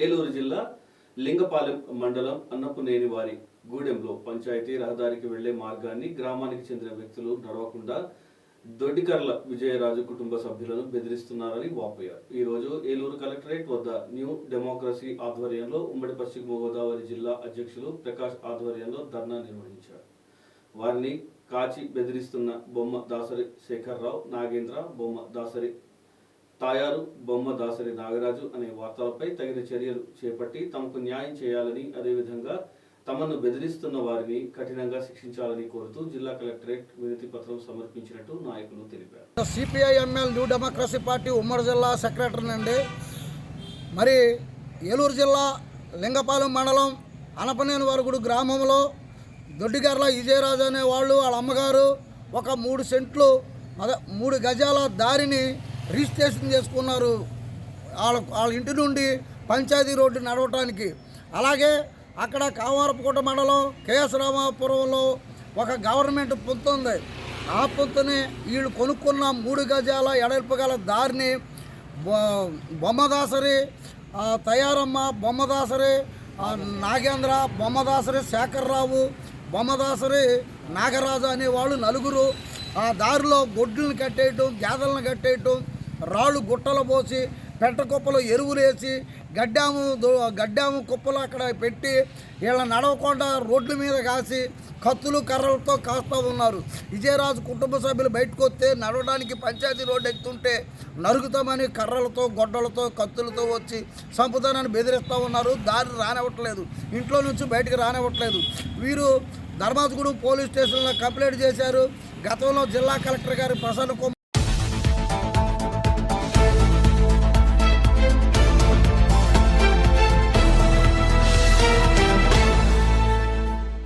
ఏలూరు జిల్లా లింగపాలెం మండలం అన్నపునేనివారి గూడెంలో పంచాయతీ రహదారికి వెళ్లే మార్గాన్ని గ్రామానికి చెందిన వ్యక్తులు నడవకుండా దొడ్డికర్ల విజయరాజు కుటుంబ సభ్యులను బెదిరిస్తున్నారని వాపోయారు. ఈ రోజు ఏలూరు కలెక్టరేట్ వద్ద న్యూ డెమోక్రసీ ఆధ్వర్యంలో ఉమ్మడి పశ్చిమ గోదావరి జిల్లా అధ్యక్షులు ప్రకాష్ ఆధ్వర్యంలో ధర్నా నిర్వహించారు. వారిని కాచి బెదిరిస్తున్న బొమ్మ దాసరి శేఖర్రావు, నాగేంద్ర, బొమ్మ దాసరి తాయారు, బొమ్మ దాసరి నాగరాజు అనే వార్తలపై తగిన చర్యలు చేపట్టి తమకు న్యాయం చేయాలని, అదేవిధంగా తమను బెదిరిస్తున్న వారిని కఠినంగా శిక్షించాలని కోరుతూ జిల్లా కలెక్టరేట్ వినతి పత్రం సమర్పించినట్టు నాయకులు తెలిపారు. సిపిఐఎంఎల్ న్యూ డెమోక్రసీ పార్టీ ఉమ్మడి జిల్లా సెక్రటరీ అండి. మరి ఏలూరు జిల్లా లింగపాలెం మండలం అనపనేనివారుగుడు గ్రామంలో దొడ్డిగర్ల విజయరాజు అనే వాళ్ళు, వాళ్ళ అమ్మగారు ఒక 3 సెంట్లు 3 గజాల దారిని రిజిస్ట్రేషన్ చేసుకున్నారు వాళ్ళ ఇంటి నుండి పంచాయతీ రోడ్డు నడవటానికి. అలాగే అక్కడ కామారపుకోట మండలం కేఎస్ రామాపురంలో ఒక గవర్నమెంట్ పొత్తు ఉంది. ఆ పొత్తుని వీళ్ళు కొనుక్కున్న 3 గజాల ఎడల్పు గల దారిని బొమ్మదాసరి తయారమ్మ, బొమ్మదాసరి నాగేంద్ర, బొమ్మదాసరి శేఖర్రావు, బొమ్మదాసరి నాగరాజు అనేవాళ్ళు నలుగురు ఆ దారిలో గొడ్లను కట్టేయటం, గేదెలను కట్టేయటం, రాళ్ళు గుట్టలు పోసి పెంట కుప్పలు ఎరువులు వేసి గడ్డాము కుప్పలు అక్కడ పెట్టి వీళ్ళ నడవకుండా రోడ్ల మీద కాసి కత్తులు కర్రలతో కాస్తూ ఉన్నారు. విజయరాజు కుటుంబ సభ్యులు బయటకు వస్తే నడవడానికి పంచాయతీ రోడ్డు ఎక్కుతుంటే నరుగుతామని కర్రలతో, గొడ్డలతో, కత్తులతో వచ్చి సంపుతానని బెదిరిస్తూ ఉన్నారు. దారి రానివ్వట్లేదు, ఇంట్లో నుంచి బయటకు రానివ్వట్లేదు. వీరు ధర్మాజగూడెం పోలీస్ స్టేషన్లో కంప్లైంట్ చేశారు. గతంలో జిల్లా కలెక్టర్ గారు ప్రసన్న